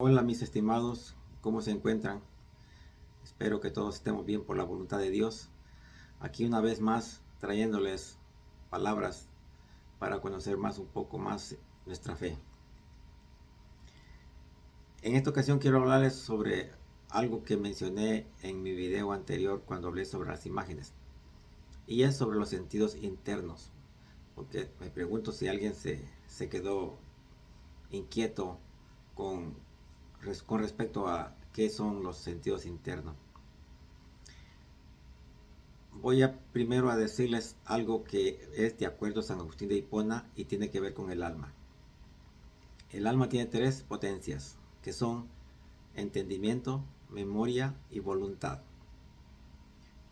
Hola mis estimados, ¿cómo se encuentran? Espero que todos estemos bien por la voluntad de Dios. Aquí una vez más trayéndoles palabras para conocer un poco más nuestra fe. En esta ocasión quiero hablarles sobre algo que mencioné en mi video anterior cuando hablé sobre las imágenes. Y es sobre los sentidos internos. Porque me pregunto si alguien se quedó inquieto con, con respecto a qué son los sentidos internos. Voy a primero a decirles algo que es de acuerdo a San Agustín de Hipona y tiene que ver con el alma. El alma tiene tres potencias, que son entendimiento, memoria y voluntad.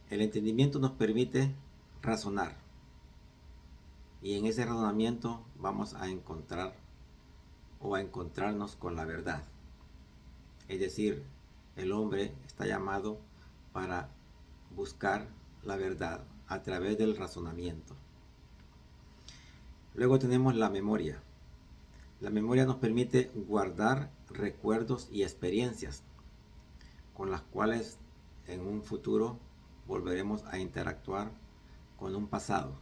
El entendimiento nos permite razonar y en ese razonamiento vamos a encontrar o a encontrarnos con la verdad. Es decir, el hombre está llamado para buscar la verdad a través del razonamiento. Luego tenemos la memoria. La memoria nos permite guardar recuerdos y experiencias con las cuales en un futuro volveremos a interactuar con un pasado.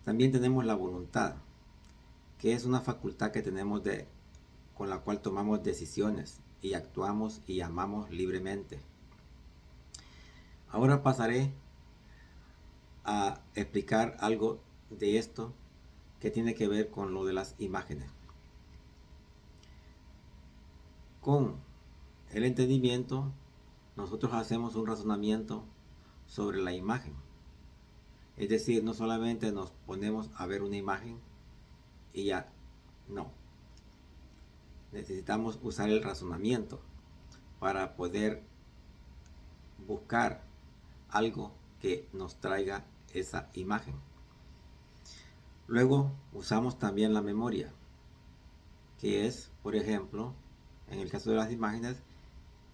También tenemos la voluntad, que es una facultad que tenemos con la cual tomamos decisiones y actuamos y amamos libremente. Ahora pasaré a explicar algo de esto que tiene que ver con lo de las imágenes. Con el entendimiento, nosotros hacemos un razonamiento sobre la imagen. Es decir, no solamente nos ponemos a ver una imagen y ya, no. Necesitamos usar el razonamiento para poder buscar algo que nos traiga esa imagen. Luego usamos también la memoria, que es, por ejemplo, en el caso de las imágenes,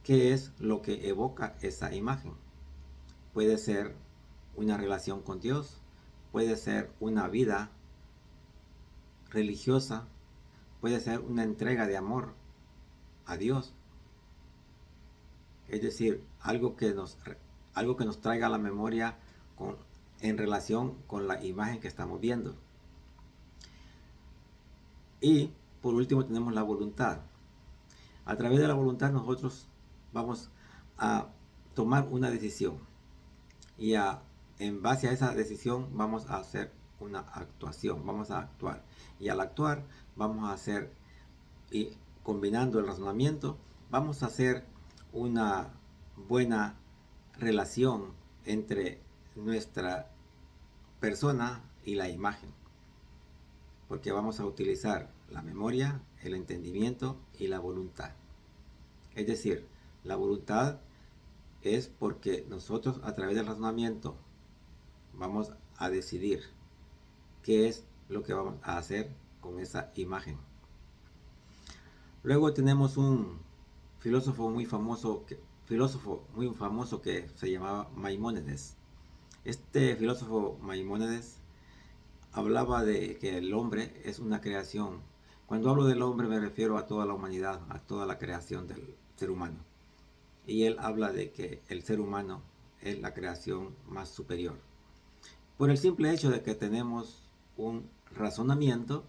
¿qué es lo que evoca esa imagen? Puede ser una relación con Dios, puede ser una vida religiosa, puede ser una entrega de amor a Dios. Es decir, algo que nos traiga a la memoria en relación con la imagen que estamos viendo. Y por último tenemos la voluntad. A través de la voluntad nosotros vamos a tomar una decisión y en base a esa decisión vamos a hacer una actuación, vamos a actuar. Y al actuar vamos a hacer, y combinando el razonamiento, vamos a hacer una buena relación entre nuestra persona y la imagen, porque vamos a utilizar la memoria, el entendimiento y la voluntad. Es decir, la voluntad es porque nosotros a través del razonamiento vamos a decidir qué es lo que vamos a hacer con esa imagen. Luego tenemos un filósofo muy famoso que se llamaba Maimónides. Este filósofo Maimónides hablaba de que el hombre es una creación. Cuando hablo del hombre me refiero a toda la humanidad, a toda la creación del ser humano. Y él habla de que el ser humano es la creación más superior. Por el simple hecho de que tenemos un razonamiento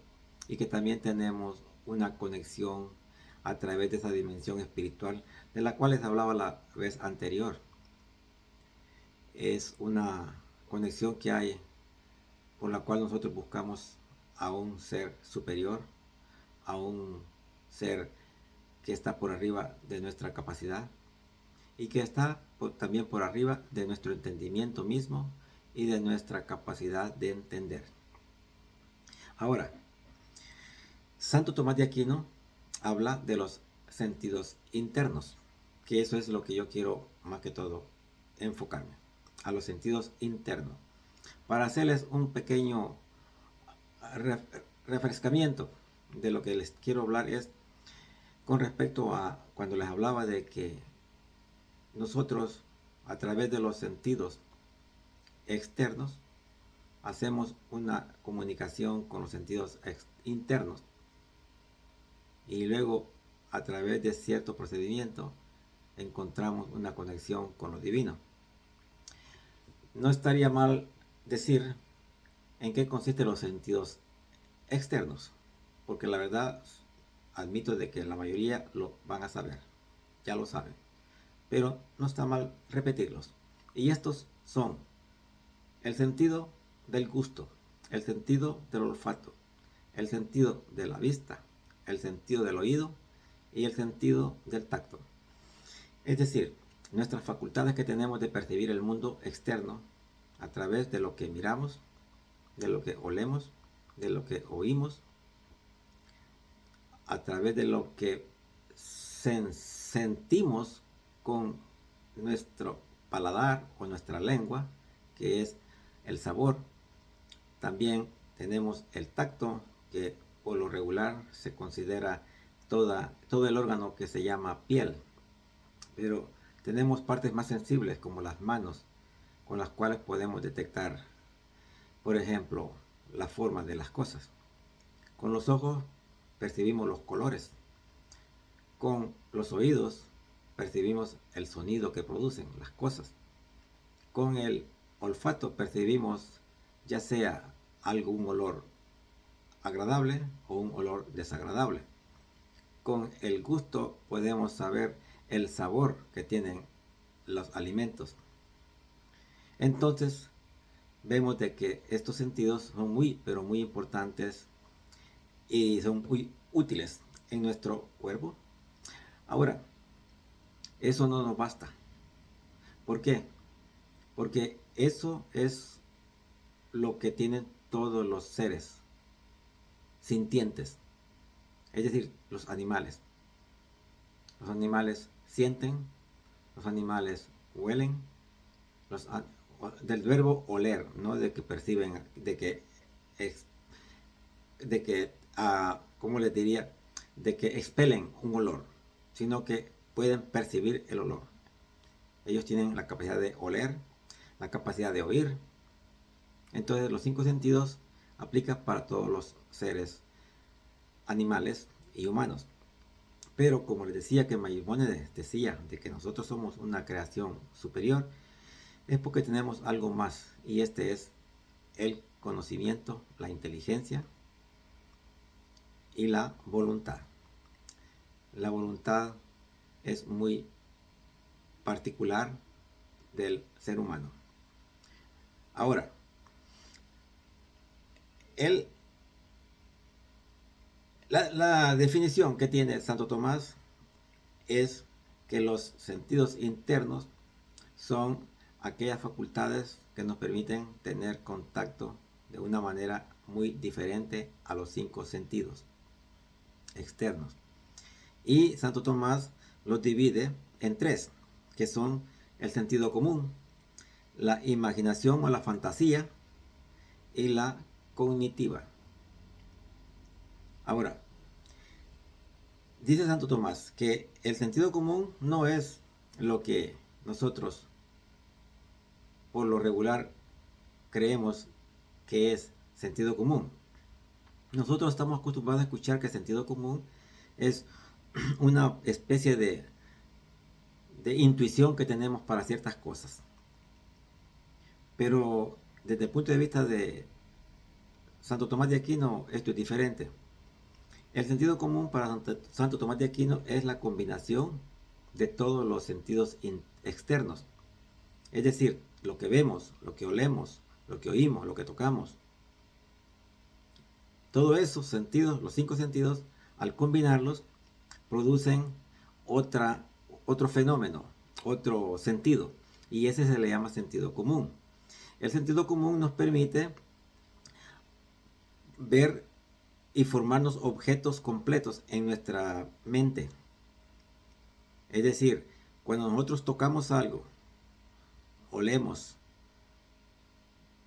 y que también tenemos una conexión a través de esa dimensión espiritual de la cual les hablaba la vez anterior. Es una conexión que hay por la cual nosotros buscamos a un ser superior, a un ser que está por arriba de nuestra capacidad y que está también por arriba de nuestro entendimiento mismo y de nuestra capacidad de entender. Ahora, Santo Tomás de Aquino habla de los sentidos internos, que eso es lo que yo quiero más que todo enfocarme, a los sentidos internos. Para hacerles un pequeño refrescamiento de lo que les quiero hablar es con respecto a cuando les hablaba de que nosotros a través de los sentidos externos hacemos una comunicación con los sentidos internos y luego a través de cierto procedimiento encontramos una conexión con lo divino. No estaría mal decir en qué consisten los sentidos externos, porque la verdad admito de que la mayoría lo van a saber, ya lo saben, pero no está mal repetirlos. Y estos son el sentido del gusto, el sentido del olfato, el sentido de la vista, el sentido del oído y el sentido del tacto. Es decir, nuestras facultades que tenemos de percibir el mundo externo a través de lo que miramos, de lo que olemos, de lo que oímos, a través de lo que sentimos con nuestro paladar o nuestra lengua, que es el sabor. También tenemos el tacto, que por lo regular se considera todo el órgano que se llama piel. Pero tenemos partes más sensibles como las manos, con las cuales podemos detectar, por ejemplo, la forma de las cosas. Con los ojos percibimos los colores. Con los oídos percibimos el sonido que producen las cosas. Con el olfato percibimos ya sea un olor agradable o un olor desagradable. Con el gusto podemos saber el sabor que tienen los alimentos. Entonces vemos de que estos sentidos son pero muy importantes y son muy útiles en nuestro cuerpo. Ahora, eso no nos basta. ¿Por qué? Porque eso es lo que tienen todos los seres sintientes, es decir, los animales. Los animales sienten, los animales huelen, del verbo oler, no de que perciben, ¿cómo les diría? De que expelen un olor, sino que pueden percibir el olor. Ellos tienen la capacidad de oler, la capacidad de oír. Entonces los 5 sentidos aplican para todos los seres animales y humanos. Pero como les decía que Maimónides decía de que nosotros somos una creación superior, es porque tenemos algo más, y este es el conocimiento, la inteligencia y la voluntad. La voluntad es muy particular del ser humano. Ahora, la definición que tiene Santo Tomás es que los sentidos internos son aquellas facultades que nos permiten tener contacto de una manera muy diferente a los 5 sentidos externos. Y Santo Tomás los divide en 3, que son el sentido común, la imaginación o la fantasía y la cognitiva. Ahora, dice Santo Tomás que el sentido común no es lo que nosotros por lo regular creemos que es sentido común. Nosotros estamos acostumbrados a escuchar que el sentido común es una especie de intuición que tenemos para ciertas cosas. Pero desde el punto de vista de Santo Tomás de Aquino, esto es diferente. El sentido común para Santo Tomás de Aquino es la combinación de todos los sentidos externos. Es decir, lo que vemos, lo que olemos, lo que oímos, lo que tocamos. Todos esos sentidos, los 5 sentidos, al combinarlos, producen otro fenómeno, otro sentido. Y ese se le llama sentido común. El sentido común nos permite ver y formarnos objetos completos en nuestra mente. Es decir, cuando nosotros tocamos algo, olemos,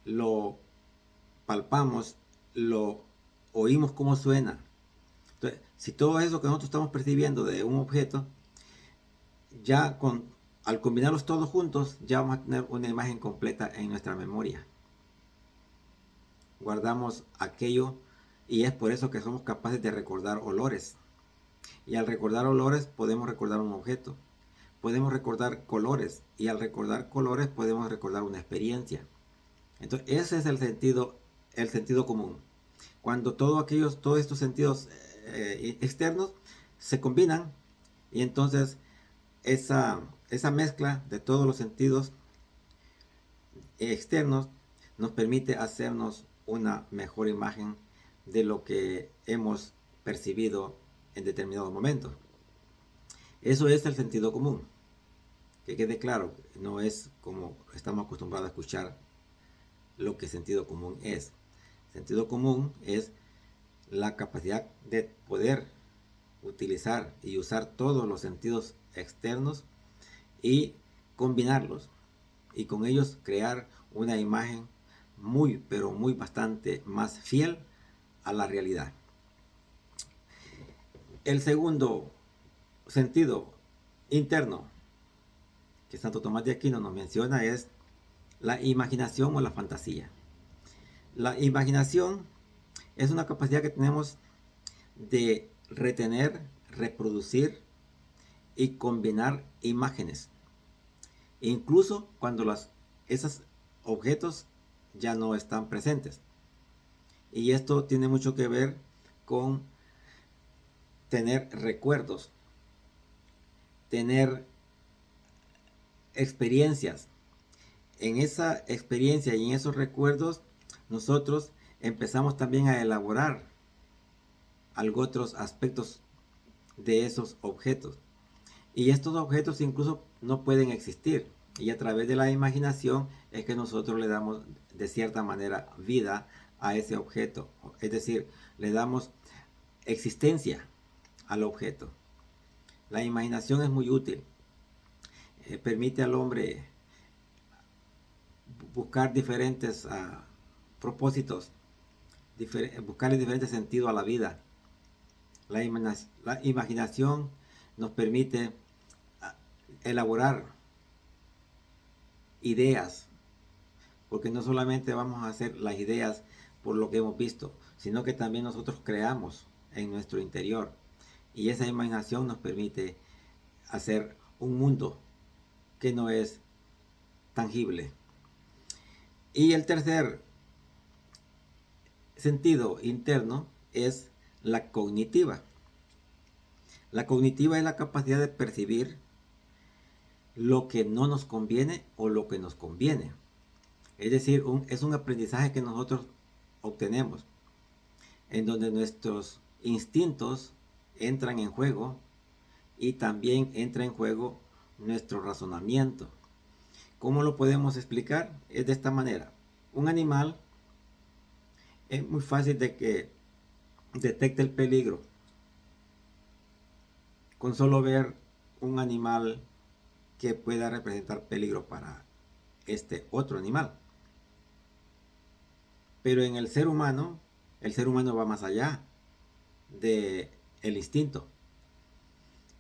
lo palpamos, lo oímos cómo suena. Entonces, si todo eso que nosotros estamos percibiendo de un objeto, ya al combinarlos todos juntos, ya vamos a tener una imagen completa en nuestra memoria. Guardamos aquello y es por eso que somos capaces de recordar olores. Y al recordar olores podemos recordar un objeto. Podemos recordar colores y al recordar colores podemos recordar una experiencia. Entonces ese es el sentido común. Cuando todos estos sentidos externos se combinan y entonces esa mezcla de todos los sentidos externos nos permite hacernos una mejor imagen de lo que hemos percibido en determinado momento. Eso es el sentido común. Que quede claro, no es como estamos acostumbrados a escuchar lo que sentido común es. Sentido común es la capacidad de poder utilizar y usar todos los sentidos externos y combinarlos y con ellos crear una imagen muy pero muy bastante más fiel a la realidad. El segundo sentido interno que Santo Tomás de Aquino nos menciona es la imaginación o la fantasía. La imaginación es una capacidad que tenemos de retener, reproducir y combinar imágenes, incluso cuando esos objetos ya no están presentes. Y esto tiene mucho que ver con tener recuerdos, tener experiencias. En esa experiencia y en esos recuerdos nosotros empezamos también a elaborar otros aspectos de esos objetos. Y estos objetos incluso no pueden existir. Y a través de la imaginación es que nosotros le damos de cierta manera vida a ese objeto. Es decir, le damos existencia al objeto. La imaginación es muy útil. Permite al hombre buscar diferentes propósitos, buscarle diferente sentido a la vida. La imaginación nos permite elaborar ideas, porque no solamente vamos a hacer las ideas por lo que hemos visto, sino que también nosotros creamos en nuestro interior. Y esa imaginación nos permite hacer un mundo que no es tangible. Y el tercer sentido interno es la cognitiva. La cognitiva es la capacidad de percibir lo que no nos conviene o lo que nos conviene. Es decir, es un aprendizaje que nosotros obtenemos, en donde nuestros instintos entran en juego y también entra en juego nuestro razonamiento. ¿Cómo lo podemos explicar? Es de esta manera. Un animal es muy fácil de que detecte el peligro con solo ver un animal que pueda representar peligro para este otro animal. Pero en el ser humano va más allá del instinto.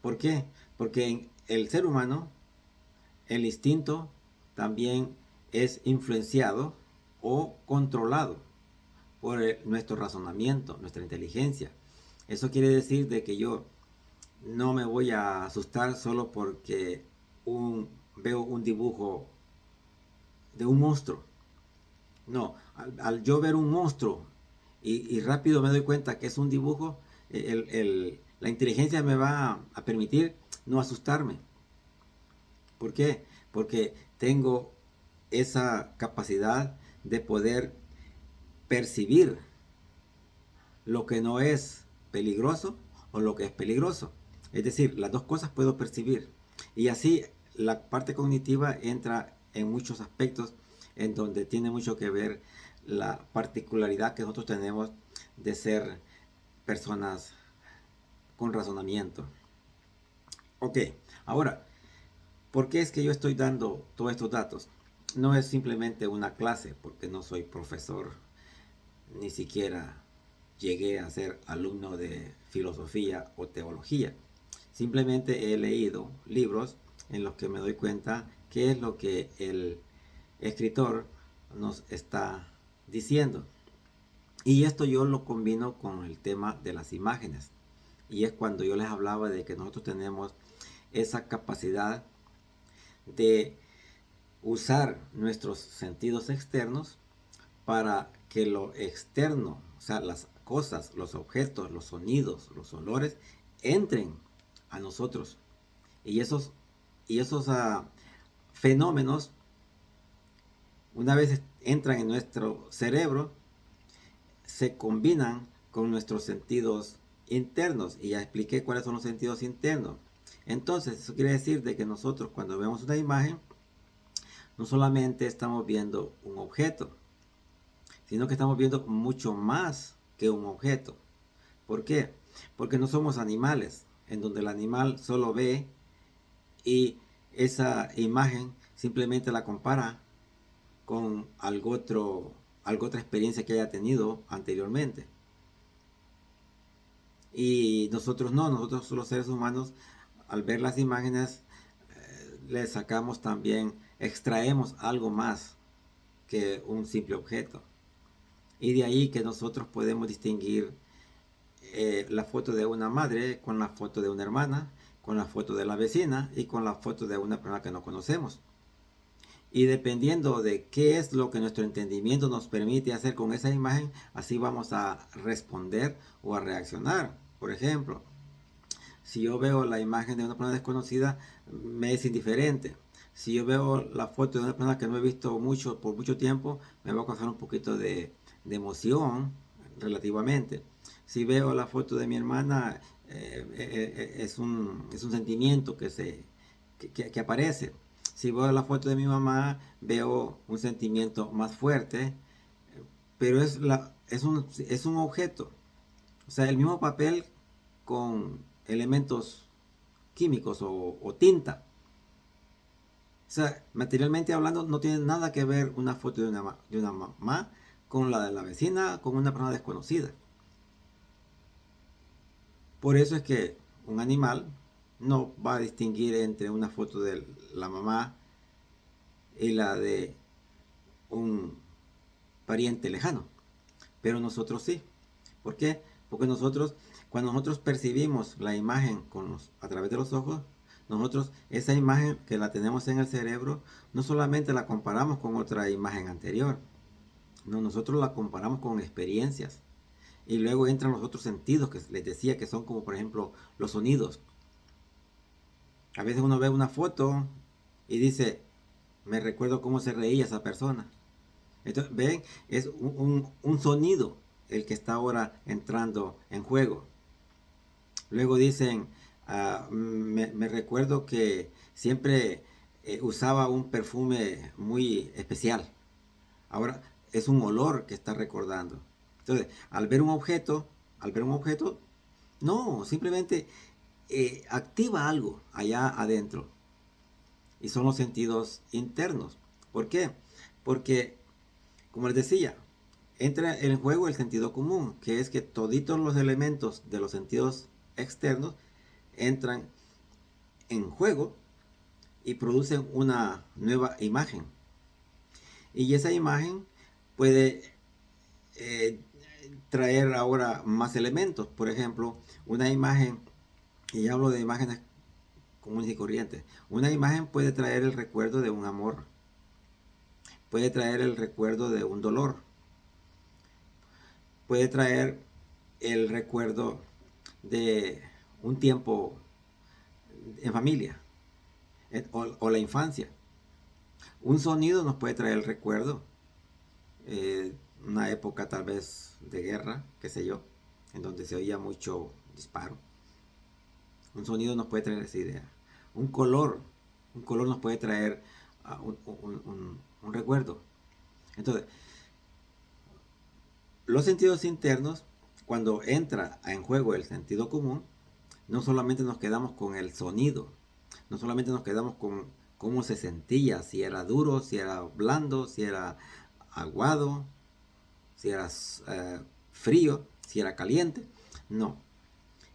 ¿Por qué? Porque en el ser humano el instinto también es influenciado o controlado por nuestro razonamiento, nuestra inteligencia. Eso quiere decir de que yo no me voy a asustar solo porque veo un dibujo de un monstruo. No, al yo ver un monstruo y rápido me doy cuenta que es un dibujo, la inteligencia me va a permitir no asustarme. ¿Por qué? Porque tengo esa capacidad de poder percibir lo que no es peligroso o lo que es peligroso. Es decir, las dos cosas puedo percibir. Y así la parte cognitiva entra en muchos aspectos en donde tiene mucho que ver la particularidad que nosotros tenemos de ser personas con razonamiento. Ok, ahora, ¿por qué es que yo estoy dando todos estos datos? No es simplemente una clase, porque no soy profesor, ni siquiera llegué a ser alumno de filosofía o teología. Simplemente he leído libros en los que me doy cuenta qué es lo que el escritor nos está diciendo. Y esto yo lo combino con el tema de las imágenes. Y es cuando yo les hablaba de que nosotros tenemos esa capacidad de usar nuestros sentidos externos para que lo externo, o sea, las cosas, los objetos, los sonidos, los olores, entren a nosotros. Y esos fenómenos, una vez entran en nuestro cerebro, se combinan con nuestros sentidos internos. Y ya expliqué cuáles son los sentidos internos. Entonces, eso quiere decir de que nosotros cuando vemos una imagen, no solamente estamos viendo un objeto, sino que estamos viendo mucho más que un objeto. ¿Por qué? Porque no somos animales, en donde el animal solo ve y esa imagen simplemente la compara con algo otra experiencia que haya tenido anteriormente. Y nosotros no, nosotros los seres humanos, al ver las imágenes, le sacamos también, extraemos algo más que un simple objeto. Y de ahí que nosotros podemos distinguir la foto de una madre con la foto de una hermana, con la foto de la vecina y con la foto de una persona que no conocemos. Y dependiendo de qué es lo que nuestro entendimiento nos permite hacer con esa imagen, así vamos a responder o a reaccionar. Por ejemplo, si yo veo la imagen de una persona desconocida, me es indiferente. Si yo veo la foto de una persona que no he visto mucho por mucho tiempo, me va a causar un poquito de emoción relativamente. Si veo la foto de mi hermana, es un sentimiento que aparece. Si veo la foto de mi mamá, veo un sentimiento más fuerte, pero es un objeto. O sea, el mismo papel con elementos químicos o tinta. O sea, materialmente hablando, no tiene nada que ver una foto de una mamá con la de la vecina, con una persona desconocida. Por eso es que un animal no va a distinguir entre una foto de la mamá y la de un pariente lejano. Pero nosotros sí. ¿Por qué? Porque cuando nosotros percibimos la imagen a través de los ojos, nosotros esa imagen que la tenemos en el cerebro, no solamente la comparamos con otra imagen anterior, no, nosotros la comparamos con experiencias. Y luego entran los otros sentidos que les decía que son como por ejemplo los sonidos. A veces uno ve una foto y dice, me recuerdo cómo se reía esa persona. Entonces, ven, es un sonido el que está ahora entrando en juego. Luego dicen, me recuerdo que siempre usaba un perfume muy especial. Ahora es un olor que está recordando. Entonces, al ver un objeto, no, simplemente activa algo allá adentro. Y son los sentidos internos. ¿Por qué? Porque, como les decía, entra en juego el sentido común, que es que toditos los elementos de los sentidos externos entran en juego y producen una nueva imagen. Y esa imagen puede eh, traer ahora más elementos. Por ejemplo, una imagen, y hablo de imágenes comunes y corrientes, una imagen puede traer el recuerdo de un amor, puede traer el recuerdo de un dolor, puede traer el recuerdo de un tiempo en familia o la infancia. Un sonido nos puede traer el recuerdo, una época tal vez de guerra, qué sé yo, en donde se oía mucho disparo. Un sonido nos puede traer esa idea. Un color, un color nos puede traer un recuerdo. Entonces, los sentidos internos, cuando entra en juego el sentido común, no solamente nos quedamos con el sonido, no solamente nos quedamos con cómo se sentía, si era duro, si era blando, si era aguado, si era frío, si era caliente. No.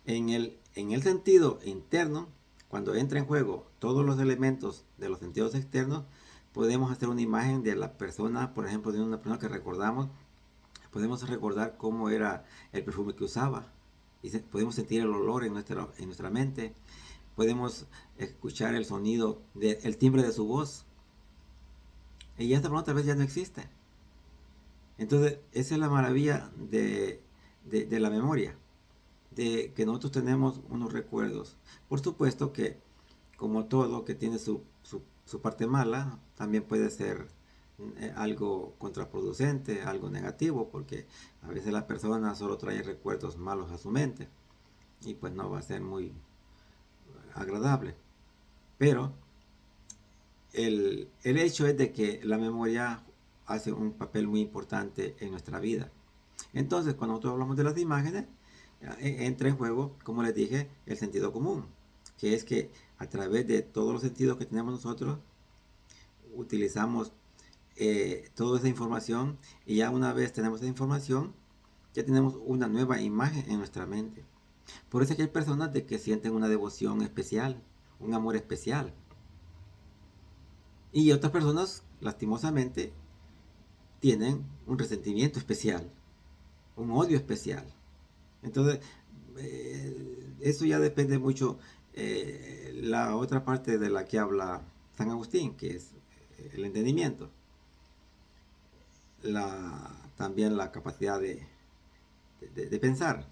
En el sentido interno, cuando entra en juego todos los elementos de los sentidos externos, podemos hacer una imagen de la persona, por ejemplo, de una persona que recordamos. Podemos recordar cómo era el perfume que usaba, y podemos sentir el olor en nuestra mente, podemos escuchar el sonido, el timbre de su voz, y esta persona tal vez ya no existe. Entonces, esa es la maravilla de la memoria, de que nosotros tenemos unos recuerdos. Por supuesto que, como todo que tiene su parte mala, también puede ser algo contraproducente, algo negativo, porque a veces la persona solo trae recuerdos malos a su mente y pues no va a ser muy agradable. Pero el hecho es de que la memoria hace un papel muy importante en nuestra vida. Entonces, cuando nosotros hablamos de las imágenes, entra en juego, como les dije, el sentido común, que es que a través de todos los sentidos que tenemos nosotros, utilizamos toda esa información, y ya una vez tenemos esa información, ya tenemos una nueva imagen en nuestra mente. Por eso es que hay personas de que sienten una devoción especial, un amor especial. Y otras personas, lastimosamente, tienen un resentimiento especial, un odio especial. Entonces, eso ya depende mucho. La otra parte de la que habla San Agustín, que es el entendimiento, también la capacidad de pensar.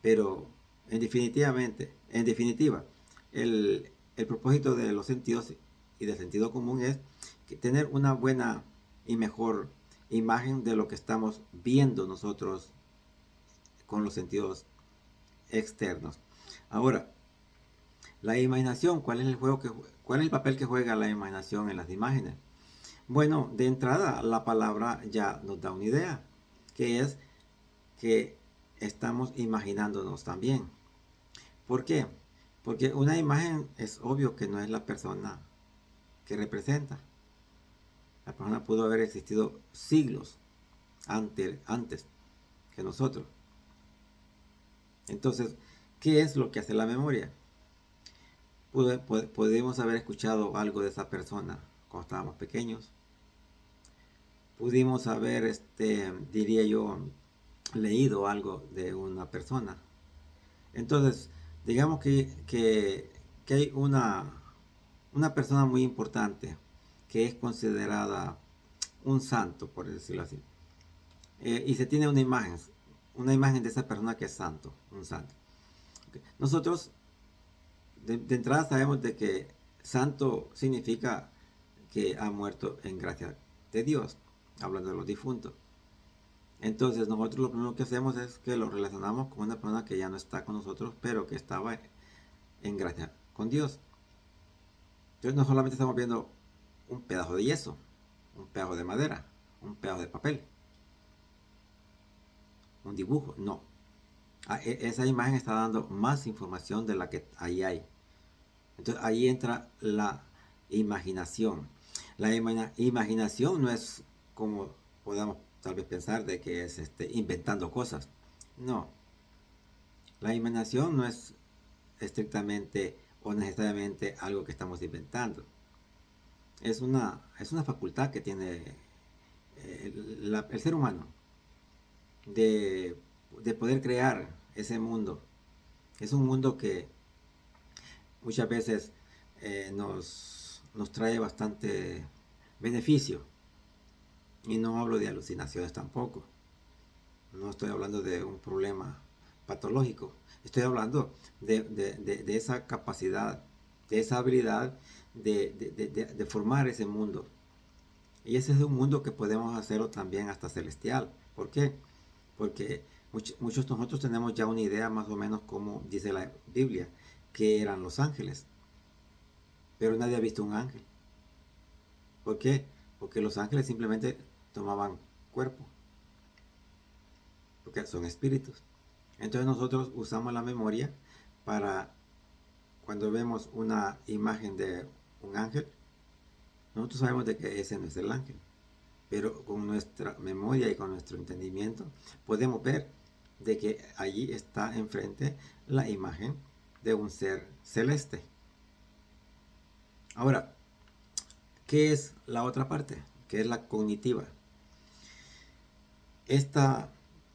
Pero en definitiva, el propósito de los sentidos y del sentido común es que tener una buena y mejor imagen de lo que estamos viendo nosotros con los sentidos externos. Ahora, la imaginación, ¿cuál es el papel que juega la imaginación en las imágenes? Bueno, de entrada la palabra ya nos da una idea, que es que estamos imaginándonos también. ¿Por qué? Porque una imagen es obvio que no es la persona que representa. La persona pudo haber existido siglos antes que nosotros. Entonces, ¿qué es lo que hace la memoria? Podemos haber escuchado algo de esa persona cuando estábamos pequeños. Pudimos haber, diría yo, leído algo de una persona. Entonces, digamos que hay una persona muy importante que es considerada un santo, por decirlo así. Y se tiene una imagen de esa persona que es santo, un santo. Okay. Nosotros de entrada sabemos de que santo significa que ha muerto en gracia de Dios, hablando de los difuntos. Entonces nosotros lo primero que hacemos es que lo relacionamos con una persona que ya no está con nosotros, pero que estaba en gracia con Dios. Entonces no solamente estamos viendo un pedazo de yeso, un pedazo de madera, un pedazo de papel, un dibujo, no. Esa imagen está dando más información de la que ahí hay. Entonces ahí entra la imaginación. La imaginación no es como podamos tal vez pensar de que es inventando cosas. No. La imaginación no es estrictamente o necesariamente algo que estamos inventando. Es una facultad que tiene el ser humano de poder crear ese mundo. Es un mundo que muchas veces nos trae bastante beneficio. Y no hablo de alucinaciones tampoco. No estoy hablando de un problema patológico. Estoy hablando de esa capacidad, de esa habilidad de formar ese mundo. Y ese es un mundo que podemos hacerlo también hasta celestial. ¿Por qué? Porque muchos de nosotros tenemos ya una idea más o menos como dice la Biblia, que eran los ángeles. Pero nadie ha visto un ángel. ¿Por qué? Porque los ángeles simplemente tomaban cuerpo. Porque son espíritus. Entonces nosotros usamos la memoria para cuando vemos una imagen de un ángel, nosotros sabemos de que ese no es el ángel. Pero con nuestra memoria y con nuestro entendimiento podemos ver de que allí está enfrente la imagen de un ser celeste. Ahora, ¿qué es la otra parte? ¿Qué es la cognitiva? Esta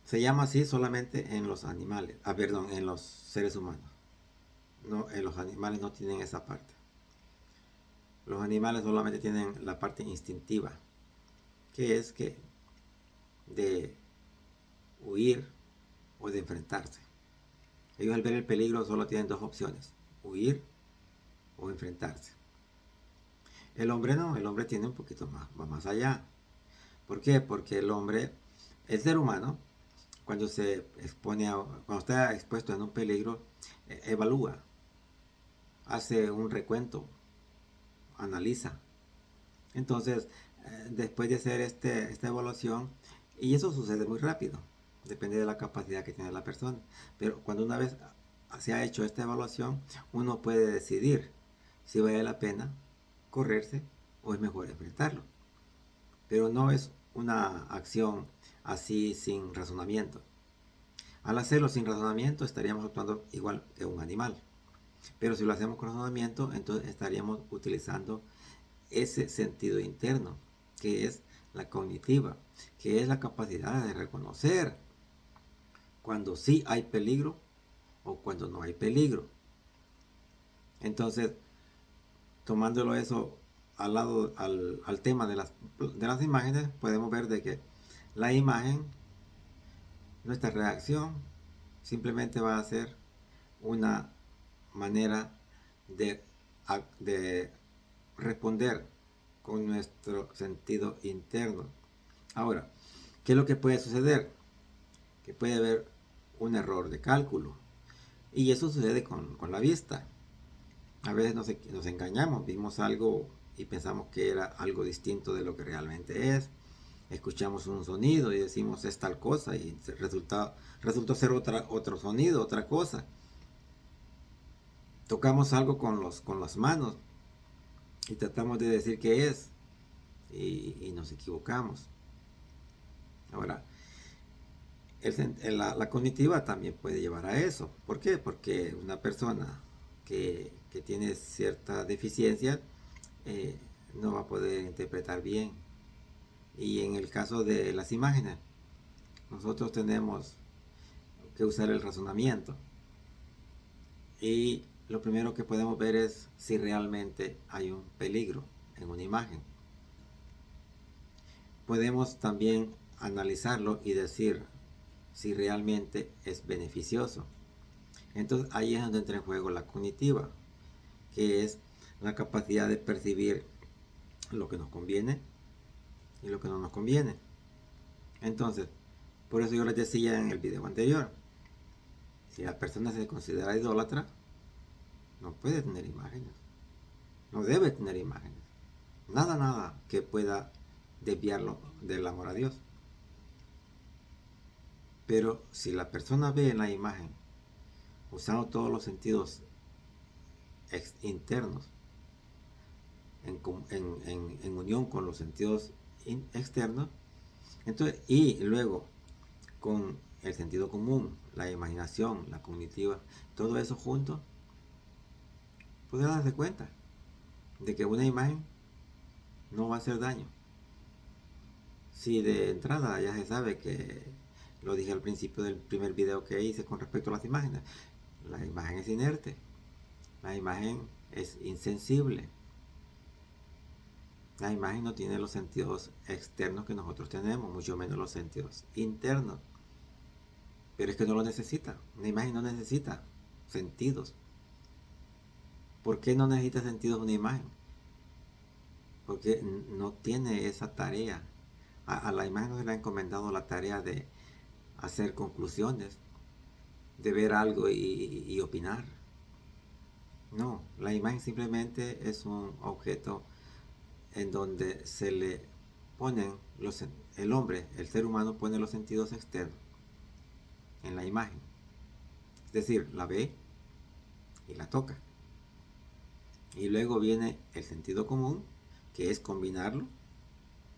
Se llama así solamente en los animales, perdón, en los seres humanos. No, en los animales no tienen esa parte. Los animales solamente tienen la parte instintiva, que es que de huir o de enfrentarse. Ellos al ver el peligro solo tienen dos opciones, huir o enfrentarse. El hombre no, el hombre tiene un poquito más, va más allá. ¿Por qué? Porque el ser humano, cuando cuando está expuesto en un peligro, evalúa, hace un recuento, analiza. Entonces, después de hacer esta evaluación, y eso sucede muy rápido, depende de la capacidad que tiene la persona. Pero cuando una vez se ha hecho esta evaluación, uno puede decidir si vale la pena correrse o es mejor enfrentarlo. Pero no es una acción así sin razonamiento. Al hacerlo sin razonamiento estaríamos actuando igual que un animal. Pero si lo hacemos con razonamiento, entonces estaríamos utilizando ese sentido interno, que es la cognitiva, que es la capacidad de reconocer cuando sí hay peligro o cuando no hay peligro. Entonces, tomándolo eso al tema de las imágenes, podemos ver de que la imagen, nuestra reacción, simplemente va a ser una manera de, de responder con nuestro sentido interno. Ahora, ¿qué es lo que puede suceder? Que puede haber un error de cálculo. Y eso sucede con la vista. A veces nos engañamos, vimos algo y pensamos que era algo distinto de lo que realmente es. Escuchamos un sonido y decimos es tal cosa y resultó ser otro sonido, otra cosa. Tocamos algo con las manos y tratamos de decir qué es y nos equivocamos. Ahora, la cognitiva también puede llevar a eso. ¿Por qué? Porque una persona que tiene cierta deficiencia no va a poder interpretar bien. Y en el caso de las imágenes, nosotros tenemos que usar el razonamiento. Y lo primero que podemos ver es si realmente hay un peligro en una imagen. Podemos también analizarlo y decir si realmente es beneficioso. Entonces ahí es donde entra en juego la cognitiva, que es la capacidad de percibir lo que nos conviene y lo que no nos conviene. Entonces, por eso yo les decía en el video anterior, si la persona se considera idólatra, no puede tener imágenes, no debe tener imágenes, nada que pueda desviarlo del amor a Dios. Pero si la persona ve en la imagen, usando todos los sentidos internos, en unión con los sentidos externos, entonces, y luego con el sentido común, la imaginación, la cognitiva, todo eso junto, puede darse cuenta de que una imagen no va a hacer daño. Si de entrada ya se sabe que, lo dije al principio del primer video que hice con respecto a las imágenes, la imagen es inerte, la imagen es insensible, la imagen no tiene los sentidos externos que nosotros tenemos, mucho menos los sentidos internos. Pero es que no lo necesita. Una imagen no necesita sentidos. ¿Por qué no necesita sentidos una imagen? Porque no tiene esa tarea. A la imagen no se le ha encomendado la tarea de hacer conclusiones, de ver algo y opinar. No, la imagen simplemente es un objeto en donde se le ponen el hombre, el ser humano pone los sentidos externos en la imagen. Es decir, la ve y la toca. Y luego viene el sentido común, que es combinarlo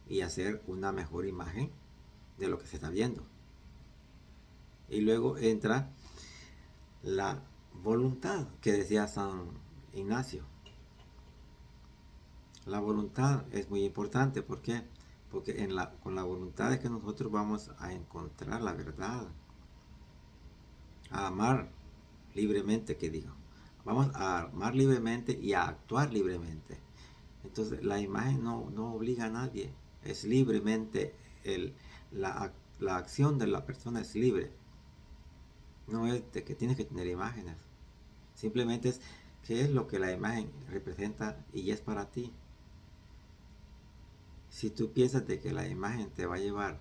y hacer una mejor imagen de lo que se está viendo. Y luego entra la voluntad que decía San Ignacio. La voluntad es muy importante. ¿Por qué? porque con la voluntad es que nosotros vamos a encontrar la verdad, a amar libremente, que digo. Vamos a amar libremente y a actuar libremente. Entonces la imagen no obliga a nadie, es libremente, la acción de la persona es libre. No es de que tienes que tener imágenes, simplemente es qué es lo que la imagen representa y es para ti. Si tú piensas de que la imagen te va a llevar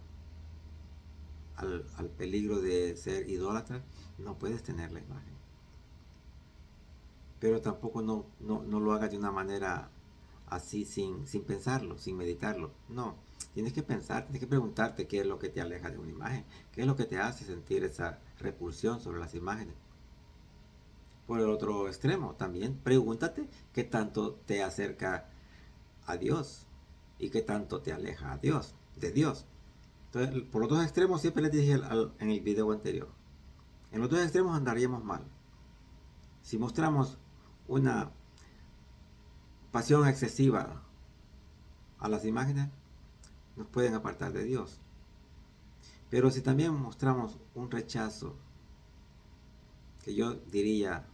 al peligro de ser idólatra, no puedes tener la imagen. Pero tampoco no lo hagas de una manera así sin pensarlo, sin meditarlo. No, tienes que pensar, tienes que preguntarte qué es lo que te aleja de una imagen, qué es lo que te hace sentir esa repulsión sobre las imágenes. Por el otro extremo, también pregúntate qué tanto te acerca a Dios y qué tanto te aleja a Dios, de Dios. Entonces, por los dos extremos siempre les dije en el video anterior. En los dos extremos andaríamos mal. Si mostramos una pasión excesiva a las imágenes, nos pueden apartar de Dios. Pero si también mostramos un rechazo, que yo diría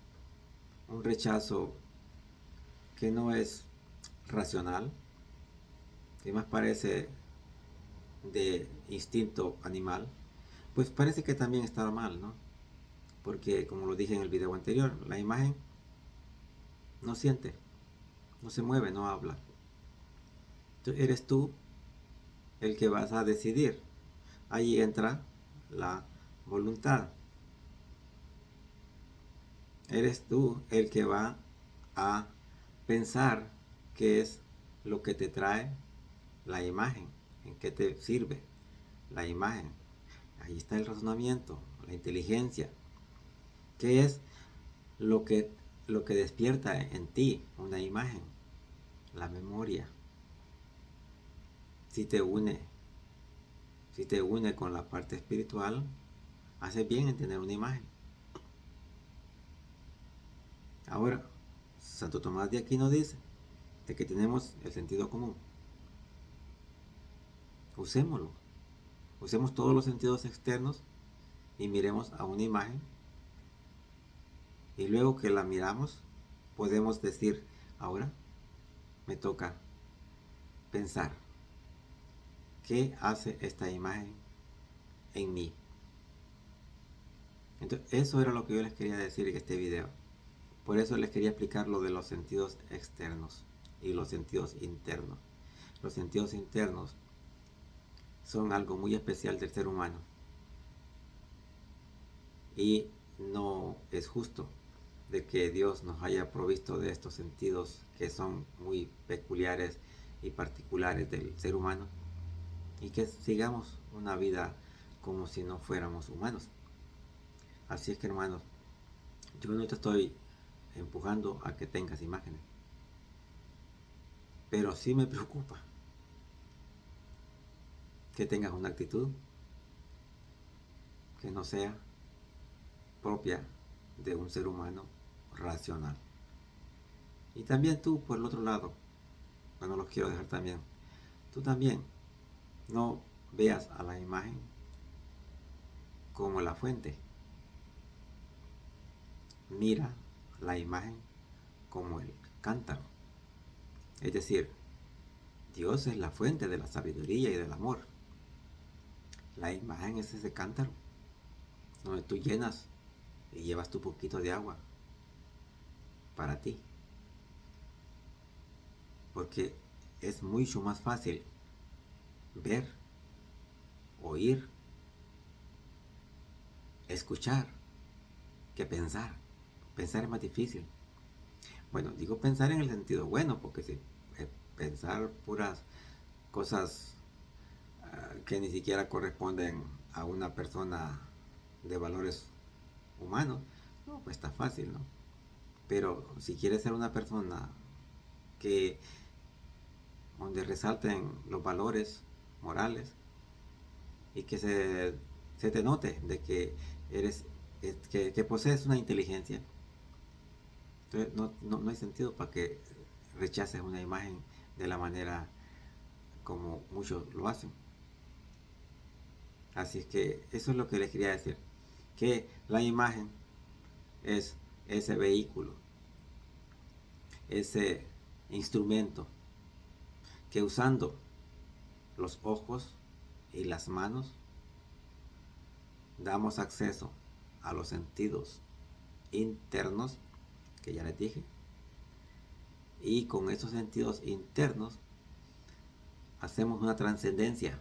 un rechazo que no es racional, que más parece de instinto animal, pues parece que también está mal, ¿no? Porque como lo dije en el video anterior, la imagen no siente, no se mueve, no habla. Entonces eres tú el que vas a decidir. Ahí entra la voluntad. Eres tú el que va a pensar qué es lo que te trae la imagen, en qué te sirve la imagen. Ahí está el razonamiento, la inteligencia. ¿Qué es lo que, lo que despierta en ti una imagen? La memoria. Si te une, si te une con la parte espiritual, hace bien en tener una imagen. Ahora, Santo Tomás de Aquino dice de que tenemos el sentido común. Usémoslo. Usemos todos los sentidos externos y miremos a una imagen. Y luego que la miramos, podemos decir, ahora me toca pensar, ¿qué hace esta imagen en mí? Entonces, eso era lo que yo les quería decir en este video. Por eso les quería explicar lo de los sentidos externos y los sentidos internos. Los sentidos internos son algo muy especial del ser humano. Y no es justo de que Dios nos haya provisto de estos sentidos que son muy peculiares y particulares del ser humano y que sigamos una vida como si no fuéramos humanos. Así es que, hermanos, yo no te estoy empujando a que tengas imágenes, pero sí me preocupa que tengas una actitud que no sea propia de un ser humano racional. Y también tú, por el otro lado, bueno, los quiero dejar también, tú también no veas a la imagen como la fuente. Mira la imagen como el cántaro. Es decir, Dios es la fuente de la sabiduría y del amor. La imagen es ese cántaro donde tú llenas y llevas tu poquito de agua para ti. Porque es mucho más fácil ver, oír, escuchar que pensar. Pensar es más difícil. Bueno, digo pensar en el sentido bueno, porque si pensar puras cosas que ni siquiera corresponden a una persona de valores humanos, no, pues está fácil, ¿no? Pero si quieres ser una persona que donde resalten los valores morales y que se te note de que eres que posees una inteligencia, entonces no hay sentido para que rechaces una imagen de la manera como muchos lo hacen. Así es que eso es lo que les quería decir, que la imagen es ese vehículo, ese instrumento que usando los ojos y las manos damos acceso a los sentidos internos que ya les dije, y con esos sentidos internos hacemos una trascendencia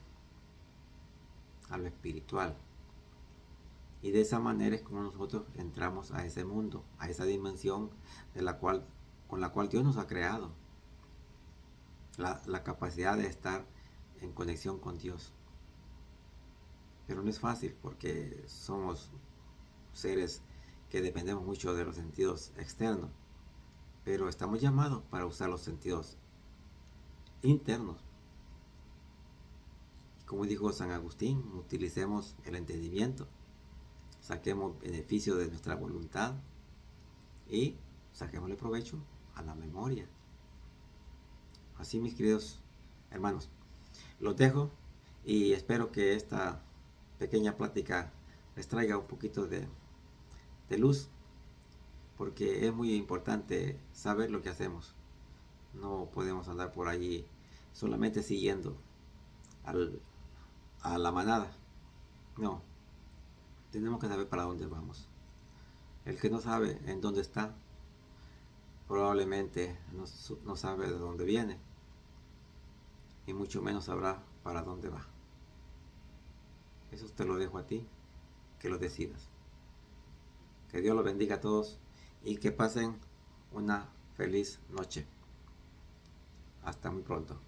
a lo espiritual, y de esa manera es como nosotros entramos a ese mundo, a esa dimensión con la cual Dios nos ha creado, la capacidad de estar en conexión con Dios. Pero no es fácil porque somos seres que dependemos mucho de los sentidos externos, pero estamos llamados para usar los sentidos internos. Como dijo San Agustín, utilicemos el entendimiento, saquemos beneficio de nuestra voluntad y saquémosle provecho a la memoria. Así, mis queridos hermanos, los dejo y espero que esta pequeña plática les traiga un poquito de luz, porque es muy importante saber lo que hacemos. No podemos andar por allí solamente siguiendo a la manada. No, tenemos que saber para dónde vamos. El que no sabe en dónde está, probablemente no sabe de dónde viene, y mucho menos sabrá para dónde va. Eso te lo dejo a ti, que lo decidas. Que Dios los bendiga a todos y que pasen una feliz noche. Hasta muy pronto.